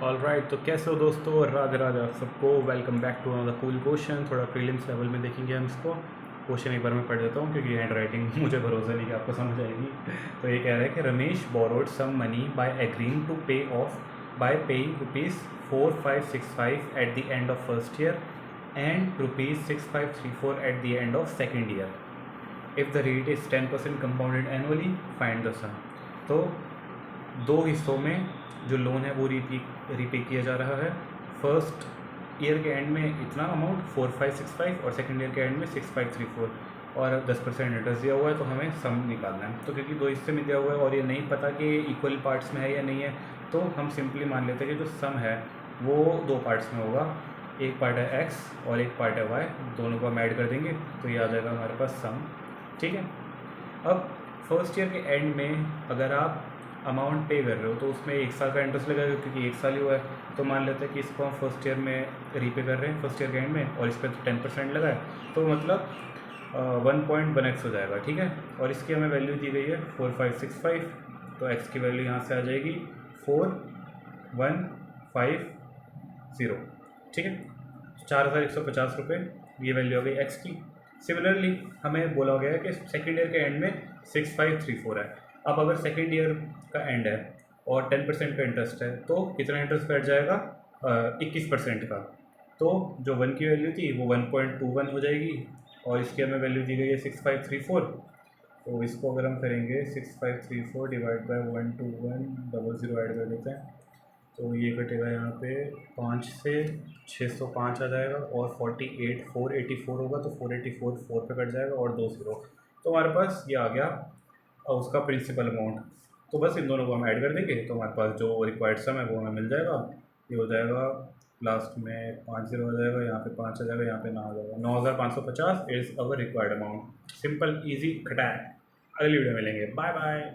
Alright, तो कैसे हो दोस्तों? राधे राधे आप सबको। Welcome back to another cool question. थोड़ा प्रीलिम्स लेवल में देखेंगे हम इसको। क्वेश्चन एक बार मैं पढ़ देता हूँ क्योंकि हैंड राइटिंग मुझे भरोसा नहीं कि आपको समझ आएगी। तो ये कह रहा है कि Ramesh borrowed some money by agreeing to pay off by paying ₹4565 at the end of first year and ₹6534 at the end of second year. If the rate is 10% compounded annually, find the sum. तो दो हिस्सों में जो loan है वो repay किया जा रहा है। फर्स्ट ईयर के एंड में इतना अमाउंट 4565 और सेकेंड ईयर के एंड में 6534 और 10% इंटरेस्ट दिया हुआ है, तो हमें सम निकालना है। तो क्योंकि दो हिस्से में दिया हुआ है और ये नहीं पता कि इक्वल पार्ट्स में है या नहीं है, तो हम सिंपली मान लेते हैं कि जो सम है वो दो पार्ट्स में होगा। एक पार्ट है एक्स और एक पार्ट है वाई, दोनों को हम ऐड कर देंगे तो ये आ जाएगा हमारे पास सम। ठीक है। अब फर्स्ट ईयर के एंड में अगर आप अमाउंट पे कर रहे हो तो उसमें एक साल का इंटरेस्ट लगेगा क्योंकि एक साल ही हुआ है। तो मान लेते हैं कि इसको हम फर्स्ट ईयर में रीपे कर रहे हैं फर्स्ट ईयर के एंड में, और इस पर 10% लगा है, तो मतलब 1.1x हो जाएगा। ठीक है। और इसकी हमें वैल्यू दी गई है 4565, तो x की वैल्यू यहाँ से आ जाएगी 4150। ठीक है। 4150 रुपये ये वैल्यू हो गई x की। सिमिलरली हमें बोला गया है कि सेकेंड ईयर के एंड में 6534 है। अब अगर सेकेंड ईयर का एंड है और 10% का इंटरेस्ट है तो कितना इंटरेस्ट बैठ जाएगा? 21% का। तो जो 1 की वैल्यू थी वो 1.21 हो जाएगी, और इसकी हमें वैल्यू दी गई है 6534। तो इसको अगर हम करेंगे 6534 डिवाइड बाई 12100 ऐड कर देते हैं, तो ये कटेगा यहाँ पे 5 से 605 आ जाएगा, और 484 होगा तो 484 4 पे कट जाएगा और 2 0। तो हमारे पास ये आ गया उसका प्रिंसिपल अमाउंट। तो बस इन दोनों को हम ऐड कर देंगे तो हमारे पास जो रिक्वायर्ड सम है वो हमें मिल जाएगा। ये हो जाएगा लास्ट में 5 0 आ जाएगा, यहाँ पे 5 आ जाएगा, यहाँ पे 9 आ जाएगा। 9550 is our required amount. Simple easy खटाक। अगली वीडियो मिलेंगे। Bye bye.